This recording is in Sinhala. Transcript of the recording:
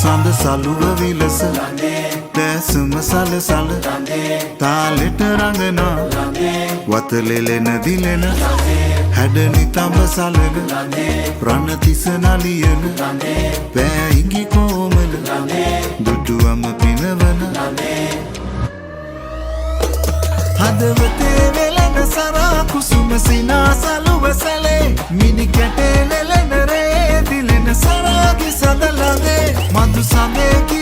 සඳ සලුව විලස දැසම සලසල තාලෙට රඟනා වතලෙලෙන දිලෙන හැඩනි තඹ සලන රණතිස නලියන පෑහිඟි කෝමල දුටුවම පිනවන හදවතේ වෙලෙන සරා කුසුම සිනා සලුව සැලේ මිනි කැටේ ලෙලෙන රේ දිලෙන සරාගේ සඳ ළඟේ මధు සඳේ